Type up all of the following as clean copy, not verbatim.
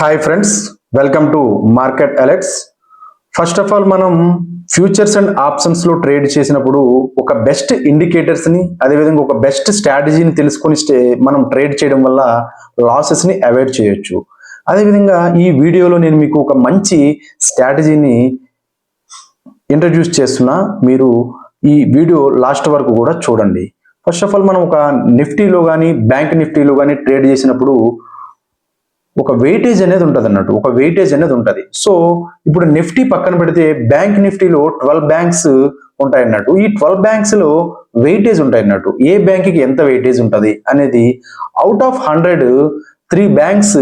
Hi friends, welcome to market alerts. First of all మనం futures and ఆప్షన్స్లో trade చేసినప్పుడు ఒక బెస్ట్ ఇండికేటర్స్ని అదేవిధంగా ఒక బెస్ట్ స్ట్రాటజీని తెలుసుకొని మనం ట్రేడ్ చేయడం వల్ల లాసెస్ని అవాయిడ్ చేయొచ్చు. అదేవిధంగా ఈ వీడియోలో నేను మీకు ఒక మంచి స్ట్రాటజీని ఇంట్రడ్యూస్ చేస్తున్నా. మీరు ఈ వీడియో లాస్ట్ వరకు కూడా చూడండి. ఫస్ట్ ఆఫ్ ఆల్ మనం ఒక నిఫ్టీలో కానీ బ్యాంక్ నిఫ్టీలో కానీ ట్రేడ్ చేసినప్పుడు ఒక వెయిటేజ్ అనేది ఉంటుంది అన్నట్టు, ఒక వెయిటేజ్ అనేది ఉంటుంది. సో ఇప్పుడు నిఫ్టీ పక్కన పెడితే బ్యాంక్ నిఫ్టీలో 12 బ్యాంక్స్ ఉంటాయి అన్నట్టు. ఈ 12 బ్యాంక్స్ లో వెయిటేజ్ ఉంటాయి అన్నట్టు. ఏ బ్యాంక్ కి ఎంత వెయిటేజ్ ఉంటుంది అనేది అవుట్ ఆఫ్ 100 3 బ్యాంక్స్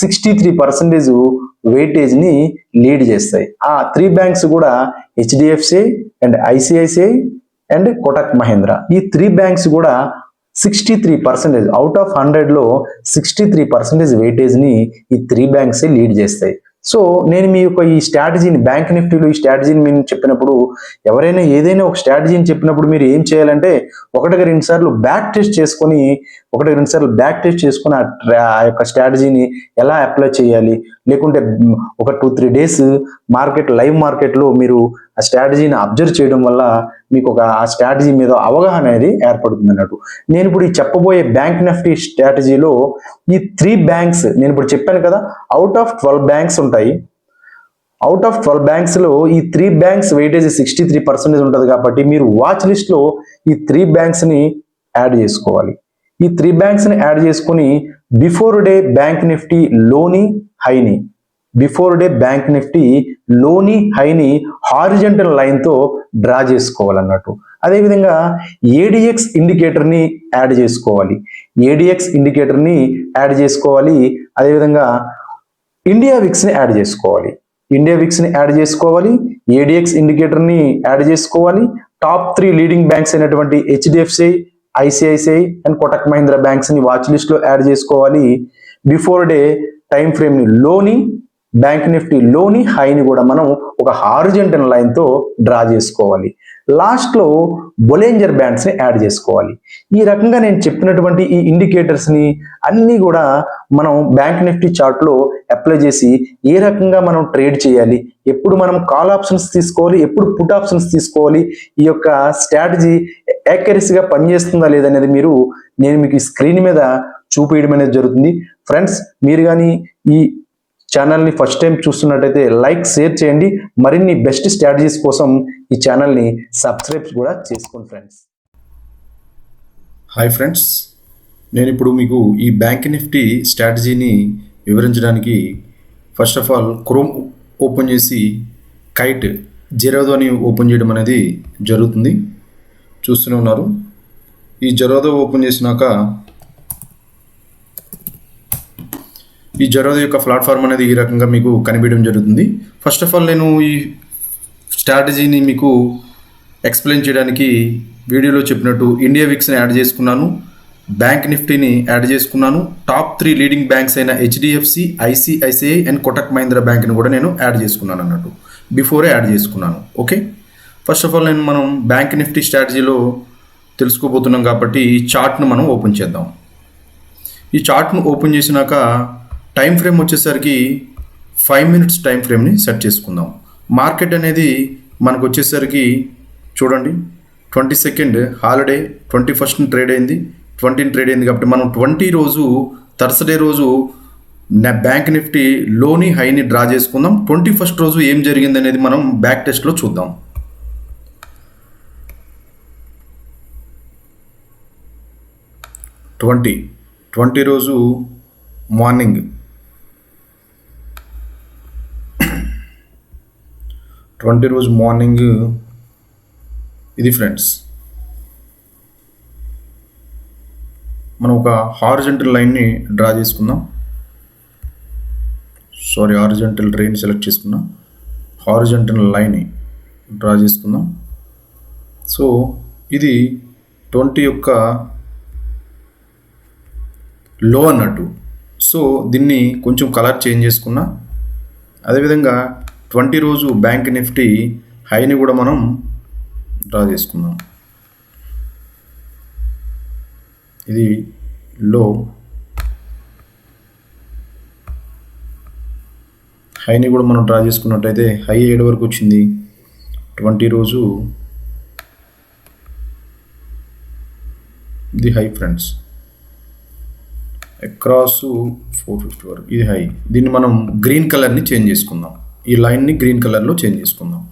63% వెయిటేజ్ ని లీడ్ చేస్తాయి. ఆ 3 బ్యాంక్స్ కూడా HDFC and ICICI and Kotak Mahindra. ఈ 3 బ్యాంక్స్ కూడా 63% అవుట్ ఆఫ్ 100లో 63% వెయిటేజ్ ని ఈ 3 బ్యాంక్స్ లీడ్ చేస్తాయి. సో నేను మీ యొక్క ఈ స్ట్రాటజీని బ్యాంక్ నిఫ్టీలో ఈ స్ట్రాటజీని నేను చెప్పినప్పుడు, ఎవరైనా ఏదైనా ఒక స్ట్రాటజీని చెప్పినప్పుడు మీరు ఏం చేయాలంటే ఒకటికి 2 సార్లు బ్యాక్ టెస్ట్ చేసుకొని ఆ యొక్క స్ట్రాటజీని ఎలా అప్లై చేయాలి, లేకుంటే ఒక 2-3 డేస్ లైవ్ మార్కెట్లో మీరు ఆ స్ట్రాటజీని అబ్జర్వ్ చేయడం వల్ల మీకు ఆ స్ట్రాటజీ మీద అవగాహన అనేది ఏర్పడుతుంది అన్నట్టు. నేను ఇప్పుడు ఈ చెప్పబోయే బ్యాంక్ నిఫ్టీ స్ట్రాటజీలో ఈ 3 బ్యాంక్స్ నేను ఇప్పుడు చెప్పాను కదా, అవుట్ ఆఫ్ 12 బ్యాంక్స్ ఉంటాయి. అవుట్ ఆఫ్ 12 బ్యాంక్స్ లో ఈ 3 బ్యాంక్స్ వెయిటేజ్ 63% ఉంటుంది. కాబట్టి మీరు వాచ్ లిస్ట్ లో ఈ 3 బ్యాంక్స్ ని యాడ్ చేసుకోవాలి. ఈ 3 బ్యాంక్స్ ని యాడ్ చేసుకుని బిఫోర్ డే బ్యాంక్ నిఫ్టీ లోని హైని హారిజంటల్ లైన్ తో డ్రా చేసుకోవాలన్నట్టు. అదేవిధంగా ఏడిఎక్స్ ఇండికేటర్ ని యాడ్ చేసుకోవాలి. అదేవిధంగా ఇండియా విక్స్ ని యాడ్ చేసుకోవాలి. ఏడిఎక్స్ ఇండికేటర్ ని యాడ్ చేసుకోవాలి. టాప్ 3 లీడింగ్ బ్యాంక్స్ అయినటువంటి HDFC, ICICI and Kotak Mahindra banks ని వాచ్ లిస్ట్ లో యాడ్ చేసుకోవాలి. బిఫోర్ డే టైం ఫ్రేమ్ ని బ్యాంక్ నిఫ్టీ లోని హైని కూడా మనం ఒక హారిజంటల్ లైన్ తో డ్రా చేసుకోవాలి. లాస్ట్ లో బొలెంజర్ బ్యాండ్స్ ని యాడ్ చేసుకోవాలి. ఈ రకంగా నేను చెప్పినటువంటి ఈ ఇండికేటర్స్ ని అన్ని కూడా మనం బ్యాంక్ నిఫ్టీ చార్ట్ లో అప్లై చేసి ఏ రకంగా మనం ట్రేడ్ చేయాలి, ఎప్పుడు మనం కాల్ ఆప్షన్స్ తీసుకోవాలి, ఎప్పుడు పుట్ ఆప్షన్స్ తీసుకోవాలి, ఈ యొక్క స్ట్రాటజీ యాక్యురసీగా పనిచేస్తుందా లేదనేది నేను మీకు స్క్రీన్ మీద చూపించడం అనేది జరుగుతుంది. ఫ్రెండ్స్, మీరు కానీ ఈ ఛానల్ని ఫస్ట్ టైం చూస్తున్నట్టయితే లైక్, షేర్ చేయండి. మరిన్ని బెస్ట్ స్ట్రాటజీస్ కోసం ఈ ఛానల్ని సబ్స్క్రైబ్ కూడా చేసుకోండి ఫ్రెండ్స్. హాయ్ ఫ్రెండ్స్, నేను ఇప్పుడు మీకు ఈ బ్యాంక్ నిఫ్టీ స్ట్రాటజీని వివరించడానికి first of all chrome open చేసి కైట్ జెరోదో అని ఓపెన్ చేయడం అనేది జరుగుతుంది. చూస్తూనే ఉన్నారు. ఈ జెరోదో ఓపెన్ చేసినాక ఈ జెరోదో యొక్క ప్లాట్ఫామ్ అనేది ఈ రకంగా మీకు కనిపించడం జరుగుతుంది. ఫస్ట్ ఆఫ్ ఆల్ నేను ఈ స్ట్రాటజీని మీకు ఎక్స్ప్లెయిన్ చేయడానికి వీడియోలో చెప్పినట్టు ఇండియా విక్స్ని యాడ్ చేసుకున్నాను, బ్యాంక్ నిఫ్టీని యాడ్ చేసుకున్నాను, టాప్ 3 లీడింగ్ బ్యాంక్స్ అయిన HDFC, ICICI and Kotak Mahindra బ్యాంక్ని కూడా నేను యాడ్ చేసుకున్నాను అన్నట్టు. బిఫోరే యాడ్ చేసుకున్నాను. ఓకే, ఫస్ట్ ఆఫ్ ఆల్ మనం బ్యాంక్ నిఫ్టీ స్ట్రాటజీలో తెలుసుకోబోతున్నాం కాబట్టి ఈ చార్ట్ను మనం ఓపెన్ చేద్దాం. ఈ చార్ట్ను ఓపెన్ చేసినాక టైం ఫ్రేమ్ వచ్చేసరికి 5 మినిట్స్ టైం ఫ్రేమ్ని సెట్ చేసుకుందాం. మార్కెట్ అనేది మనకు వచ్చేసరికి చూడండి, 22nd హాలిడే, 21st ట్రేడ్ అయింది, 20 ట్రేడ్ అయింది. కాబట్టి మనం 20 రోజు థర్స్డే రోజు బ్యాంక్ నిఫ్టీ లోని హైని డ్రా చేసుకుందాం. 21st రోజు ఏం జరిగింది అనేది మనం బ్యాక్ టెస్ట్లో చూద్దాం. ట్వంటీ రోజు మార్నింగ్ ఇది ఫ్రెండ్స్, మనం ఒక హారిజంటల్ లైన్ని డ్రా చేసుకుందాం. హారిజంటల్ రేని సెలెక్ట్ చేసుకుందాం. హారిజంటల్ లైన్ని డ్రా చేసుకుందాం. సో ఇది 20 యొక్క లో అన్నట్టు. సో దీన్ని కొంచెం కలర్ చేంజ్ చేసుకున్నా. అదేవిధంగా 20 రోజు బ్యాంక్ నిఫ్టీ హైని కూడా మనం డ్రా చేసుకుందాం. ఇది లో, హైని కూడా మనం డ్రా చేసుకున్నట్టయితే హై 7 వరకు వచ్చింది 20 రోజు ఇది హై ఫ్రెండ్స్, అక్రాస్ 450 వరకు ఇది హై. దీన్ని మనం గ్రీన్ కలర్ని చేంజ్ చేసుకుందాం, ఈ లైన్ని గ్రీన్ కలర్లో చేంజ్ చేసుకుందాం.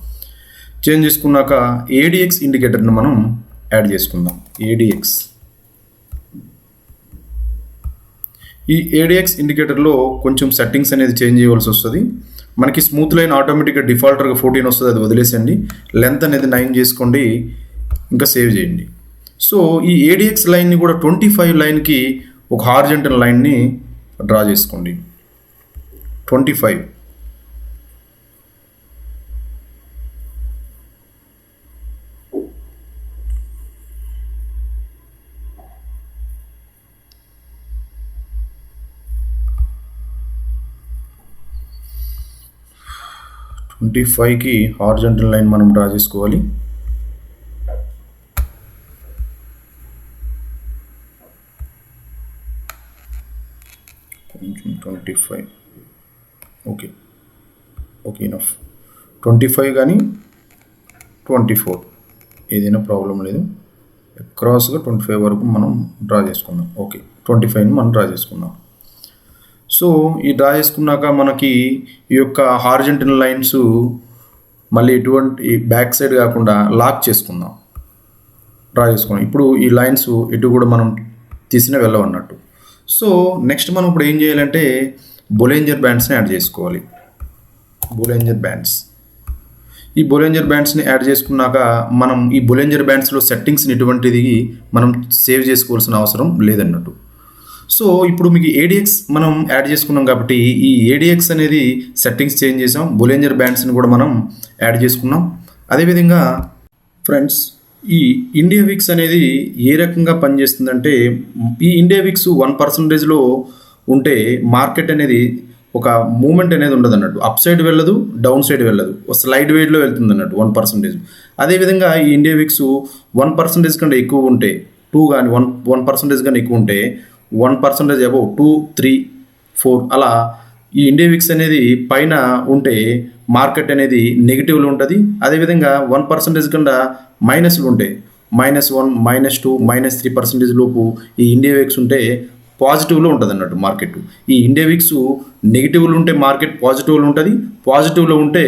చేంజ్ చేసుకున్నాక ఏడిఎక్స్ ఇండికేటర్ని మనం యాడ్ చేసుకుందాం. ఏడిఎక్స్, ఈ ఏడిఎక్స్ ఇండికేటర్లో కొంచెం సెట్టింగ్స్ అనేది చేంజ్ చేయవలసి వస్తుంది. మనకి స్మూత్ లైన్ ఆటోమేటిక్గా డిఫాల్టర్గా 14 వస్తుంది, అది వదిలేసండి. లెంత్ అనేది 9 చేసుకోండి, ఇంకా సేవ్ చేయండి. సో ఈ ఏడిఎక్స్ లైన్ని కూడా 25 లైన్కి ఒక హార్జెంటల్ లైన్ని డ్రా చేసుకోండి. 25 25కి హార్జెంటల్ లైన్ మనం డ్రా చేసుకోవాలి. కొంచెం 25 ఓకే ఇనఫ్. 25 కానీ 24 ఏదైనా ప్రాబ్లం లేదు. అక్రాస్గా 25 వరకు మనం డ్రా చేసుకుందాం. ఓకే, 25ని మనం డ్రా చేసుకుందాం. సో ఈ డ్రా చేసుకున్నాక మనకి ఈ యొక్క హార్జెంటల్ లైన్స్ మళ్ళీ ఎటువంటి బ్యాక్ సైడ్ కాకుండా లాక్ చేసుకుందాం, డ్రా చేసుకున్నాం. ఇప్పుడు ఈ లైన్స్ ఎటు కూడా మనం తీసిన వెళ్ళవన్నట్టు. సో నెక్స్ట్ మనం ఇప్పుడు ఏం చేయాలంటే బొలెంజర్ బ్యాండ్స్ని యాడ్ చేసుకోవాలి. బొలెంజర్ బ్యాండ్స్, ఈ బొలెంజర్ బ్యాండ్స్ని యాడ్ చేసుకున్నాక మనం ఈ బొలెంజర్ బ్యాండ్స్లో సెట్టింగ్స్ని ఎటువంటిది మనం సేవ్ చేసుకోవాల్సిన అవసరం లేదన్నట్టు. సో ఇప్పుడు మీకు ఏడిఎక్స్ మనం యాడ్ చేసుకున్నాం కాబట్టి ఈ ఏడిఎక్స్ అనేది సెట్టింగ్స్ చేంజ్ చేసాం, బొలెంజర్ బ్యాండ్స్ని కూడా మనం యాడ్ చేసుకున్నాం. అదేవిధంగా ఫ్రెండ్స్, ఈ ఇండియా విక్స్ అనేది ఏ రకంగా పనిచేస్తుందంటే, ఈ ఇండియా విక్స్ 1%లో ఉంటే మార్కెట్ అనేది ఒక మూమెంట్ అనేది ఉండదు అన్నట్టు. అప్ సైడ్ వెళ్ళదు, డౌన్ సైడ్ వెళ్ళదు, స్లైడ్ వేడ్లో వెళ్తుంది అన్నట్టు 1%. అదేవిధంగా ఈ ఇండియా విక్స్ 1% కంటే ఎక్కువ ఉంటే, 2 కానీ 1% కానీ ఎక్కువ ఉంటే 1% అబౌవ్ 2, 3, 4 అలా ఈ ఇండియా విక్స్ అనేది పైన ఉంటే మార్కెట్ అనేది నెగిటివ్లో ఉంటుంది. అదేవిధంగా 1% కన్నా మైనస్లు ఉంటాయి, -1, -2, -3% లోపు ఈ ఇండియా విక్స్ ఉంటే పాజిటివ్లో ఉంటుంది అన్నట్టు మార్కెట్. ఈ ఇండియా విక్స్ నెగిటివ్లో ఉంటే మార్కెట్ పాజిటివ్లో ఉంటుంది, పాజిటివ్లో ఉంటే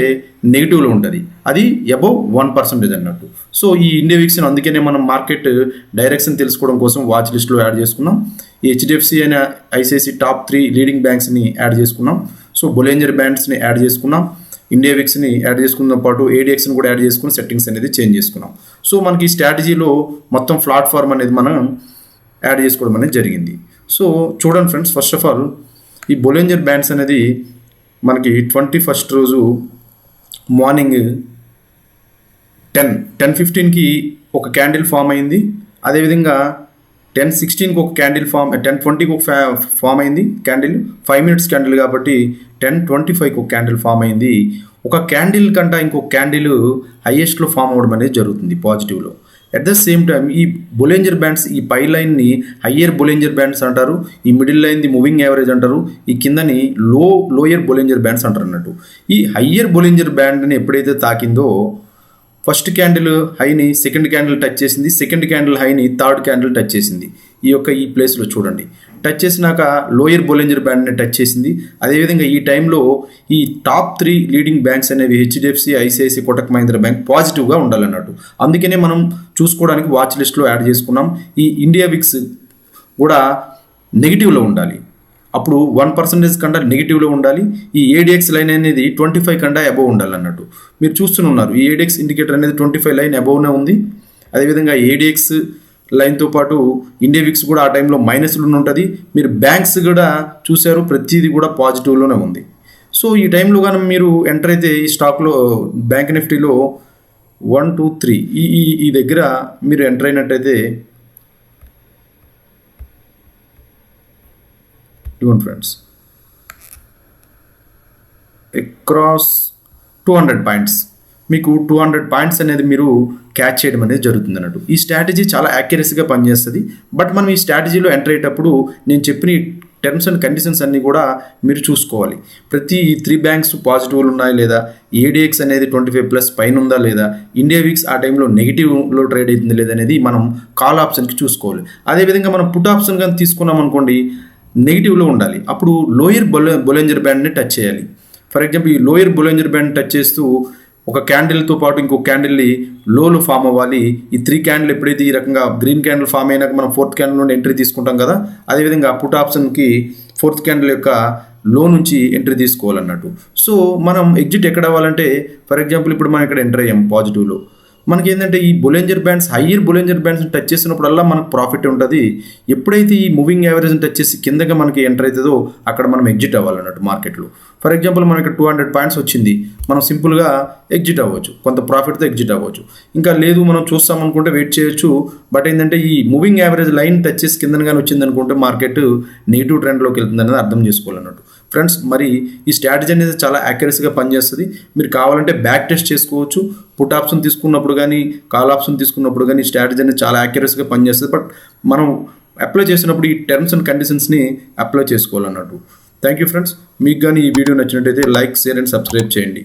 నెగిటివ్లో ఉంటుంది, అది అబౌవ్ 1% అన్నట్టు. సో ఈ ఇండియా విక్స్ని అందుకనే మనం మార్కెట్ డైరెక్షన్ తెలుసుకోవడం కోసం వాచ్ లిస్ట్లో యాడ్ చేసుకున్నాం. ఈ హెచ్డిఎఫ్సి అయిన ఐసిఐసి టాప్ 3 లీడింగ్ బ్యాంక్స్ని యాడ్ చేసుకున్నాం. సో బొలెంజర్ బ్యాండ్స్ని యాడ్ చేసుకున్నాం, ఇండియా విక్స్ని యాడ్ చేసుకున్న పాటు ఏడిఎక్స్ని కూడా యాడ్ చేసుకుని సెట్టింగ్స్ అనేది చేంజ్ చేసుకున్నాం. సో మనకి ఈ స్ట్రాటజీలో మొత్తం ప్లాట్ఫామ్ అనేది మనం యాడ్ చేసుకోవడం అనేది జరిగింది. సో చూడండి ఫ్రెండ్స్, ఫస్ట్ ఆఫ్ ఆల్ ఈ బొలెంజర్ బ్యాండ్స్ అనేది మనకి 21st రోజు మార్నింగ్ 10:15కి ఒక క్యాండిల్ ఫామ్ అయింది. అదేవిధంగా 10:16కి ఒక క్యాండిల్ 10:20కి ఒక ఫామ్ అయింది క్యాండిల్, 5 minutes క్యాండిల్ కాబట్టి 10:25కి ఒక క్యాండిల్ ఫామ్ అయింది. ఒక క్యాండిల్ కంటే ఇంకొక క్యాండిల్ హైయెస్ట్లో ఫామ్ అవ్వడం అనేది జరుగుతుంది పాజిటివ్లో. అట్ ద సేమ్ టైం ఈ బొలెంజర్ బ్యాండ్స్, ఈ పై లైన్ని హయ్యర్ బొలెంజర్ బ్యాండ్స్ అంటారు, ఈ మిడిల్ లైన్ది మూవింగ్ యావరేజ్ అంటారు, ఈ కిందని లోయర్ బొలెంజర్ బ్యాండ్స్ అంటారు అన్నట్టు. ఈ హయ్యర్ బొలెంజర్ బ్యాండ్ని ఎప్పుడైతే తాకిందో ఫస్ట్ క్యాండిల్ హైని సెకండ్ క్యాండిల్ టచ్ చేసింది, సెకండ్ క్యాండిల్ హైని థర్డ్ క్యాండిల్ టచ్ చేసింది. ఈ ప్లేస్లో చూడండి, టచ్ చేసినాక లోయర్ బొలెంజర్ బ్యాండ్ని టచ్ చేసింది. అదేవిధంగా ఈ టైంలో ఈ టాప్ 3 లీడింగ్ బ్యాంక్స్ అనేవి HDFC, ICICI, Kotak Mahindra bank పాజిటివ్గా ఉండాలన్నట్టు. అందుకనే మనం చూసుకోవడానికి వాచ్ లిస్ట్లో యాడ్ చేసుకున్నాం. ఈ ఇండియా విక్స్ కూడా నెగిటివ్లో ఉండాలి, అప్పుడు 1% కన్నా నెగిటివ్లో ఉండాలి. ఈ ఏడిఎక్స్ లైన్ అనేది 25 కన్నా అబోవ్ ఉండాలి అన్నట్టు. మీరు చూస్తున్నారు ఈ ఏడిఎక్స్ ఇండికేటర్ అనేది 25 లైన్ అబోవ్నే ఉంది. అదేవిధంగా ఏడిఎక్స్ లైన్తో పాటు ఇండియా విక్స్ కూడా ఆ టైంలో మైనస్లో ఉంటుంది. మీరు బ్యాంక్స్ కూడా చూశారు, ప్రతిదీ కూడా పాజిటివ్లోనే ఉంది. సో ఈ టైంలో కానీ మీరు ఎంటర్ అయితే ఈ స్టాక్లో బ్యాంక్ నిఫ్టీలో 1, 2, 3 ఈ దగ్గర మీరు ఎంటర్ అయినట్టయితే ఇవ్వండి ఫ్రెండ్స్, అక్రాస్ 200 పాయింట్స్, మీకు 200 పాయింట్స్ అనేది మీరు క్యాచ్ చేయడం అనేది జరుగుతుంది అన్నట్టు. ఈ స్ట్రాటజీ చాలా యాక్యురసీగా పనిచేస్తుంది. బట్ మనం ఈ స్ట్రాటజీలో ఎంటర్ అయ్యేటప్పుడు నేను చెప్పిన టర్మ్స్ అండ్ కండిషన్స్ అన్నీ కూడా మీరు చూసుకోవాలి. ప్రతి 3 బ్యాంక్స్ పాజిటివ్లు ఉన్నాయి లేదా, ఏడిఎక్స్ అనేది 25+ పైన ఉందా లేదా, ఇండియా వీక్స్ ఆ టైంలో నెగిటివ్లో ట్రేడ్ అవుతుంది లేదా అనేది మనం కాల్ ఆప్షన్కి చూసుకోవాలి. అదేవిధంగా మనం పుట్ ఆప్షన్ కానీ తీసుకున్నాం అనుకోండి, నెగిటివ్లో ఉండాలి. అప్పుడు లోయర్ బొలెంజర్ బ్యాండ్ని టచ్ చేయాలి. ఫర్ ఎగ్జాంపుల్ ఈ లోయర్ బొలెంజర్ బ్యాండ్ టచ్ చేస్తూ ఒక క్యాండిల్తో పాటు ఇంకొక క్యాండిల్ని లోలో ఫామ్ అవ్వాలి. ఈ 3 క్యాండిల్ ఎప్పుడైతే ఈ రకంగా గ్రీన్ క్యాండిల్ ఫామ్ అయినాక మనం 4th క్యాండిల్ నుండి ఎంట్రీ తీసుకుంటాం కదా, అదేవిధంగా పుట్ ఆప్షన్కి 4th క్యాండిల్ యొక్క లో నుంచి ఎంట్రీ తీసుకోవాలన్నట్టు. సో మనం ఎగ్జిట్ ఎక్కడ అవ్వాలంటే, ఫర్ ఎగ్జాంపుల్ ఇప్పుడు మనం ఇక్కడ ఎంటర్ అయ్యాం పాజిటివ్లో, మనకి ఏంటంటే ఈ బొలెంజర్ బ్యాండ్స్, హయ్యర్ బొలెంజర్ బ్యాండ్స్ని టచ్ చేసినప్పుడల్లా మనకు ప్రాఫిట్ ఉంటుంది. ఎప్పుడైతే ఈ మూవింగ్ యావరేజ్ని టచ్ చేసి కిందగా మనకి ఎంటర్ అవుతుందో అక్కడ మనం ఎగ్జిట్ అవ్వాలన్నట్టు మార్కెట్లో. ఫర్ ఎగ్జాంపుల్ మనకి 200 పాయింట్స్ వచ్చింది, మనం సింపుల్గా ఎగ్జిట్ అవ్వచ్చు, కొంత ప్రాఫిట్తో ఎగ్జిట్ అవ్వచ్చు. ఇంకా లేదు మనం చూస్తామనుకుంటే వెయిట్ చేయొచ్చు. బట్ ఏంటంటే ఈ మూవింగ్ యావరేజ్ లైన్ టచ్ చేసి కిందనగానే వచ్చింది అనుకుంటే మార్కెట్ నెగిటివ్ ట్రెండ్లోకి వెళ్తుంది అనేది అర్థం చేసుకోవాలన్నట్టు. ఫ్రెండ్స్, మరి ఈ స్ట్రాటజీ అనేది చాలా యాక్యురసీగా పనిచేస్తుంది. మీరు కావాలంటే బ్యాక్ టెస్ట్ చేసుకోవచ్చు. పుట్ ఆప్షన్ తీసుకున్నప్పుడు కానీ, కాల్ ఆప్షన్ తీసుకున్నప్పుడు కానీ స్ట్రాటజీ అనేది చాలా యాక్యురసీగా పనిచేస్తుంది. బట్ మనం అప్లై చేసినప్పుడు ఈ టర్మ్స్ అండ్ కండిషన్స్ని అప్లై చేసుకోవాలన్నట్టు. Thank you friends. మీకు కానీ ఈ వీడియో నచ్చినట్టయితే లైక్, షేర్ అండ్ సబ్స్క్రైబ్ చేయండి.